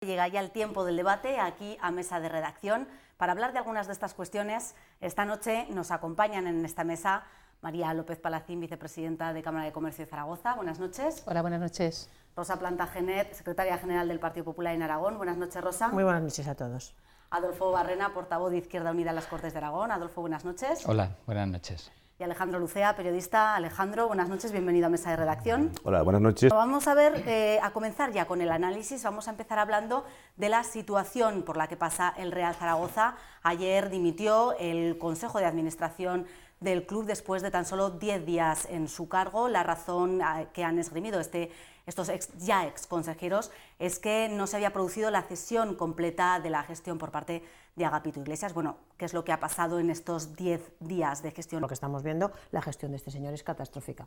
Llega ya el tiempo del debate aquí a mesa de redacción. Para hablar de algunas de estas cuestiones, esta noche nos acompañan en esta mesa María López Palacín, vicepresidenta de Cámara de Comercio de Zaragoza. Buenas noches. Hola, buenas noches. Rosa Plantagenet, secretaria general del Partido Popular en Aragón. Buenas noches, Rosa. Muy buenas noches a todos. Adolfo Barrena, portavoz de Izquierda Unida en las Cortes de Aragón. Adolfo, buenas noches. Hola, buenas noches. Y Alejandro Lucea, periodista. Alejandro, buenas noches, bienvenido a Mesa de Redacción. Hola, buenas noches. Vamos a ver, a comenzar ya con el análisis. Vamos a empezar hablando de la situación por la que pasa el Real Zaragoza. Ayer dimitió el Consejo de Administración del club después de tan solo 10 días en su cargo. La razón que han esgrimido estos ya ex consejeros es que no se había producido la cesión completa de la gestión por parte de Agapito Iglesias. Bueno, ¿qué es lo que ha pasado en estos 10 días de gestión? Lo que estamos viendo, la gestión de este señor es catastrófica.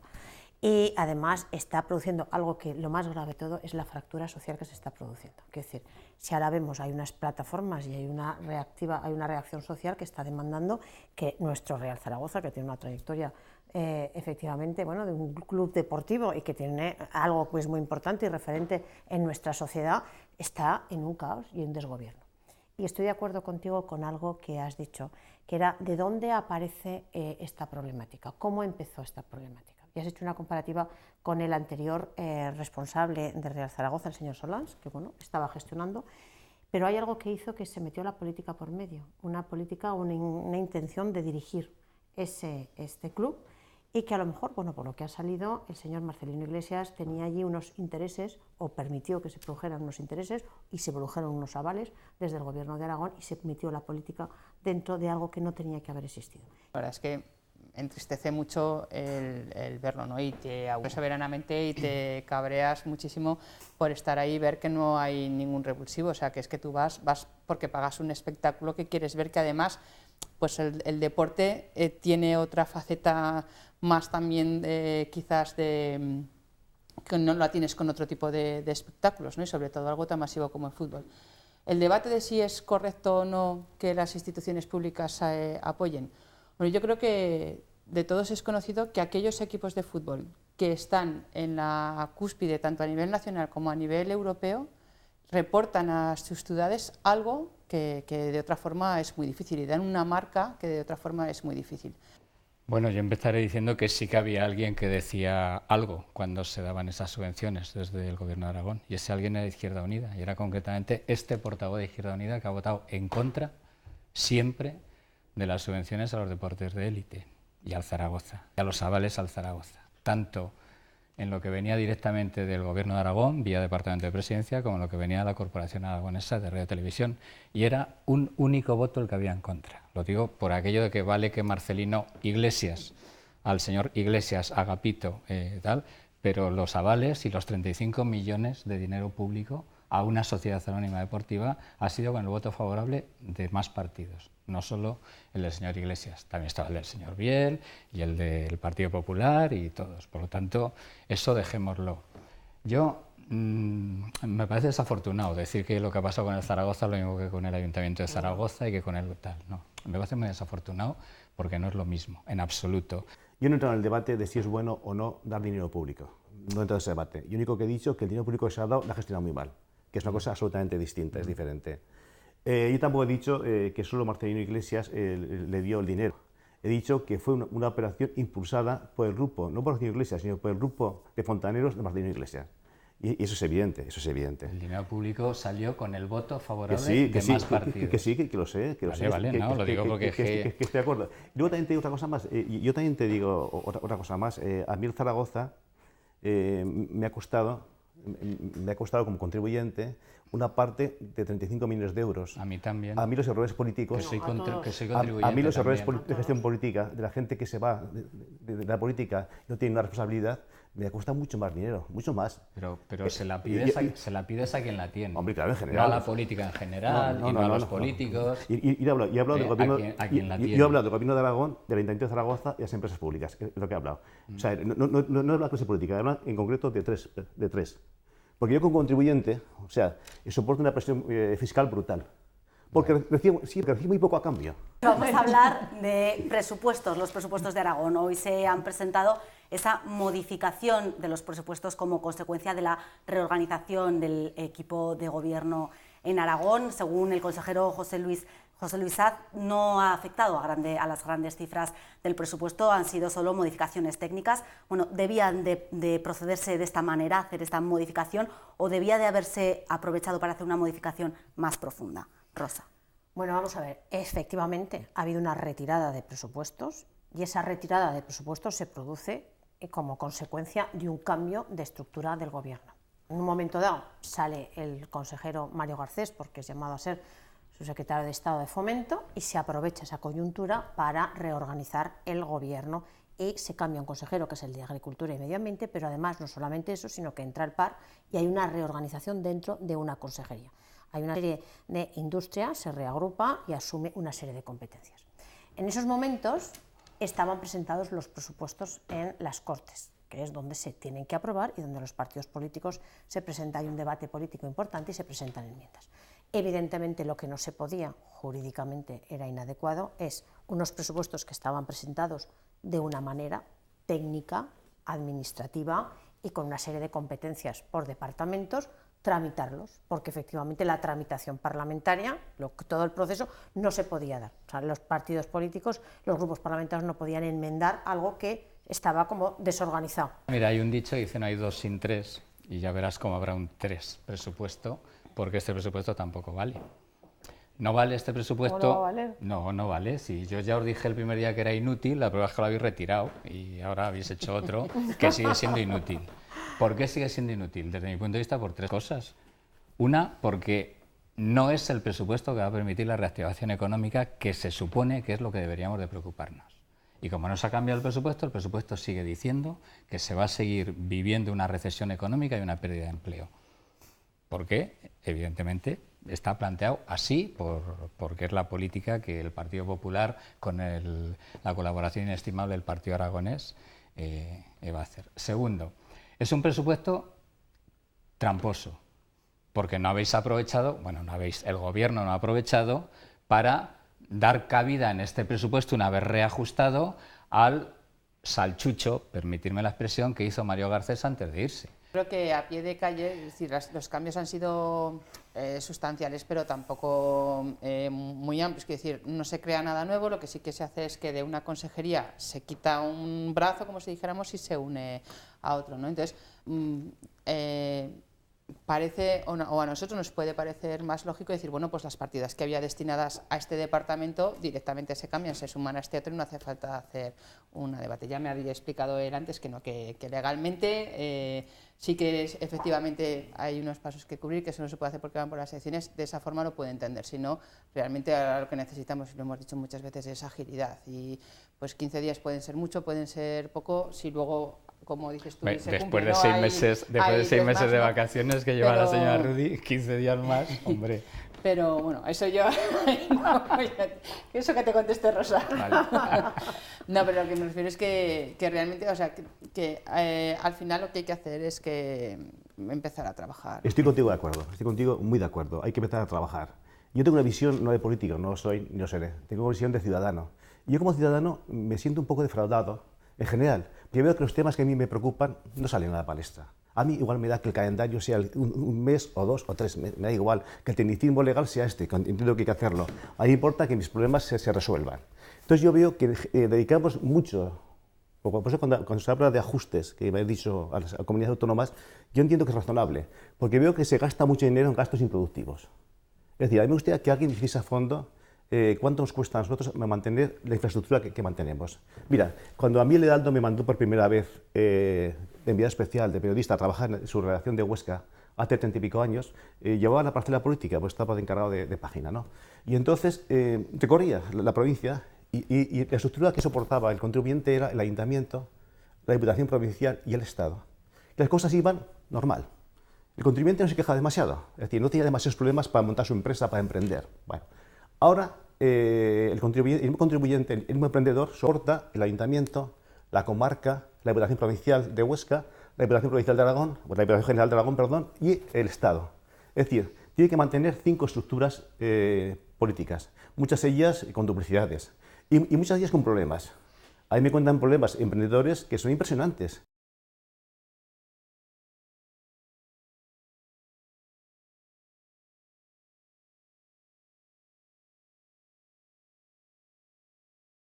Y además está produciendo algo que lo más grave de todo es la fractura social que se está produciendo. Es decir, si ahora vemos hay unas plataformas y hay una reacción social que está demandando que nuestro Real Zaragoza, que tiene una trayectoria efectivamente, bueno, de un club deportivo y que tiene algo pues muy importante y referente en nuestra sociedad, está en un caos y en desgobierno. Y estoy de acuerdo contigo con algo que has dicho, que era de dónde aparece esta problemática, cómo empezó esta problemática. Y has hecho una comparativa con el anterior responsable de Real Zaragoza, el señor Solans, que bueno, estaba gestionando, pero hay algo que hizo que se metió la política por medio, una intención de dirigir este club, y que a lo mejor, bueno, por lo que ha salido, el señor Marcelino Iglesias tenía allí unos intereses, o permitió que se produjeran unos intereses, y se produjeron unos avales desde el Gobierno de Aragón, y se metió la política dentro de algo que no tenía que haber existido. La verdad es que entristece mucho el verlo, ¿no? Y te aburres severanamente y te cabreas muchísimo por estar ahí y ver que no hay ningún revulsivo. O sea, que es que tú vas porque pagas un espectáculo que quieres ver, que además pues el deporte tiene otra faceta más también quizás que no la tienes con otro tipo de espectáculos, ¿no? Y sobre todo algo tan masivo como el fútbol. El debate de si es correcto o no que las instituciones públicas apoyen. Bueno, yo creo que de todos es conocido que aquellos equipos de fútbol que están en la cúspide, tanto a nivel nacional como a nivel europeo, reportan a sus ciudades algo que de otra forma es muy difícil, y dan una marca que de otra forma es muy difícil. Bueno, yo empezaré diciendo que sí que había alguien que decía algo cuando se daban esas subvenciones desde el Gobierno de Aragón, y ese alguien era Izquierda Unida, y era concretamente este portavoz de Izquierda Unida que ha votado en contra siempre de las subvenciones a los deportes de élite y al Zaragoza, y a los avales al Zaragoza, tanto en lo que venía directamente del Gobierno de Aragón, vía Departamento de Presidencia, como en lo que venía de la Corporación Aragonesa de Radio y Televisión, y era un único voto el que había en contra. Lo digo por aquello de que vale que Marcelino Iglesias, al señor Iglesias Agapito, tal, pero los avales y los 35 millones de dinero público a una sociedad anónima deportiva ha sido con el voto favorable de más partidos, no solo el del señor Iglesias, también estaba el del señor Biel y el del Partido Popular y todos. Por lo tanto, eso dejémoslo. Yo me parece desafortunado decir que lo que ha pasado con el Zaragoza es lo mismo que con el Ayuntamiento de Zaragoza y que con el tal. No, me parece muy desafortunado porque no es lo mismo, en absoluto. Yo no he entrado en el debate de si es bueno o no dar dinero público. No he entrado en ese debate. Yo único que he dicho es que el dinero público que se ha dado la ha gestionado muy mal, que es una cosa absolutamente distinta, es diferente. Yo tampoco he dicho que solo Marcelino Iglesias le dio el dinero. He dicho que fue una operación impulsada por el grupo, no por Marcelino Iglesias, sino por el grupo de fontaneros de Marcelino Iglesias. Y eso es evidente, eso es evidente. El dinero público salió con el voto favorable de más partidos. Que sí, que lo sé. Que lo sé, vale, no, lo digo porque... Que estoy de acuerdo. Y luego también te digo otra cosa más. Yo también te digo otra cosa más. A mí el Zaragoza me ha costado como contribuyente una parte de 35 millones de euros. A mí también. A mí los errores políticos... Que soy contribuyente. A mí los errores también. de gestión política, de la gente que se va de la política y no tiene una responsabilidad, me cuesta mucho más dinero, mucho más. Pero se la pides a quien la tiene. Hombre, claro, en general. No a la política en general, no a los políticos. Y he hablado del gobierno, a quien la tiene. Yo he hablado del Gobierno de Aragón, del Ayuntamiento de Zaragoza y las empresas públicas, es lo que he hablado. O sea, no he hablado de la clase política, he hablado en concreto de tres. Porque yo como contribuyente, o sea, soporto una presión fiscal brutal. Porque recibo muy poco a cambio. Vamos a hablar de presupuestos, los presupuestos de Aragón. Hoy se han presentado esa modificación de los presupuestos como consecuencia de la reorganización del equipo de gobierno en Aragón, según el consejero José Luis Saz, no ha afectado a las grandes cifras del presupuesto, han sido solo modificaciones técnicas. Bueno, ¿debían de procederse de esta manera, hacer esta modificación, o debía de haberse aprovechado para hacer una modificación más profunda? Rosa. Bueno, vamos a ver, efectivamente ha habido una retirada de presupuestos y esa retirada de presupuestos se produce como consecuencia de un cambio de estructura del Gobierno. En un momento dado sale el consejero Mario Garcés, porque es llamado a ser su secretario de Estado de Fomento, y se aprovecha esa coyuntura para reorganizar el Gobierno y se cambia un consejero que es el de Agricultura y Medio Ambiente, pero además no solamente eso, sino que entra el PAR y hay una reorganización dentro de una consejería. Hay una serie de industria, se reagrupa y asume una serie de competencias. En esos momentos estaban presentados los presupuestos en las Cortes, que es donde se tienen que aprobar y donde los partidos políticos se presentan, hay un debate político importante y se presentan enmiendas. Evidentemente lo que no se podía, jurídicamente era inadecuado, es unos presupuestos que estaban presentados de una manera técnica, administrativa y con una serie de competencias por departamentos, tramitarlos, porque efectivamente la tramitación parlamentaria, todo el proceso, no se podía dar. O sea, los partidos políticos, los grupos parlamentarios no podían enmendar algo que estaba como desorganizado. Mira, hay un dicho que dice no hay dos sin tres, y ya verás cómo habrá un tres presupuesto, porque este presupuesto tampoco vale. ¿No vale este presupuesto? ¿Cómo no va a valer? No, no vale. Si yo ya os dije el primer día que era inútil, la prueba es que lo habéis retirado y ahora habéis hecho otro que sigue siendo inútil. ¿Por qué sigue siendo inútil? Desde mi punto de vista, por tres cosas. Una, porque no es el presupuesto que va a permitir la reactivación económica, que se supone que es lo que deberíamos de preocuparnos. Y como no se ha cambiado el presupuesto sigue diciendo que se va a seguir viviendo una recesión económica y una pérdida de empleo. ¿Por qué? Evidentemente está planteado así porque es la política que el Partido Popular, con la colaboración inestimable del Partido Aragonés, va a hacer. Segundo, es un presupuesto tramposo, porque no habéis aprovechado, el Gobierno no ha aprovechado para dar cabida en este presupuesto, una vez reajustado, al salchucho, permitirme la expresión, que hizo Mario Garcés antes de irse. Creo que a pie de calle, es decir, los cambios han sido sustanciales, pero tampoco muy amplios. Es decir, no se crea nada nuevo, lo que sí que se hace es que de una consejería se quita un brazo, como si dijéramos, y se une a otro, ¿no? Entonces, parece, o a nosotros nos puede parecer más lógico decir, bueno, pues las partidas que había destinadas a este departamento directamente se cambian, se suman a este otro y no hace falta hacer un debate. Ya me había explicado él antes que no, que legalmente sí que efectivamente hay unos pasos que cubrir, que eso no se puede hacer porque van por las elecciones, de esa forma lo puede entender, si no, realmente ahora lo que necesitamos, y lo hemos dicho muchas veces, es agilidad, y pues 15 días pueden ser mucho, pueden ser poco, si luego, como dices tú, después de 6 meses de vacaciones que lleva la señora Rudy, 15 días más, hombre. Pero bueno, eso yo, no, eso que te conteste Rosa. Vale. No, pero lo que me refiero es que realmente, o sea, que al final lo que hay que hacer es que empezar a trabajar. Estoy contigo de acuerdo, estoy contigo muy de acuerdo, hay que empezar a trabajar. Yo tengo una visión no de político, no soy ni lo seré, tengo una visión de ciudadano. Y yo como ciudadano me siento un poco defraudado, en general, porque veo que los temas que a mí me preocupan no salen a la palestra. A mí igual me da que el calendario sea un mes o 2 o 3, me da igual, que el tecnicismo legal sea este, entiendo que hay que hacerlo. A mí me importa que mis problemas se resuelvan. Entonces yo veo que dedicamos mucho, por eso cuando se habla de ajustes, que me he dicho a las comunidades autónomas, yo entiendo que es razonable, porque veo que se gasta mucho dinero en gastos improductivos. Es decir, a mí me gustaría que alguien dijese a fondo cuánto nos cuesta a nosotros mantener la infraestructura que mantenemos. Mira, cuando a mí el Heraldo me mandó por primera vez de enviada especial de periodista a trabajar en su redacción de Huesca, hace 30 y pico años, llevaba la parcela política, pues estaba encargado de página, ¿no? Y entonces recorría la provincia y la estructura que soportaba el contribuyente era el ayuntamiento, la Diputación Provincial y el Estado. Y las cosas iban normal. El contribuyente no se quejaba demasiado, es decir, no tenía demasiados problemas para montar su empresa, para emprender. Bueno, ahora el contribuyente, el mismo emprendedor, soporta el ayuntamiento, la comarca, la Diputación Provincial de Huesca, la Diputación Provincial de Aragón, la Diputación General de Aragón, perdón, y el Estado. Es decir, tiene que mantener 5 estructuras políticas, muchas de ellas con duplicidades y muchas de ellas con problemas. A mí me cuentan problemas emprendedores que son impresionantes.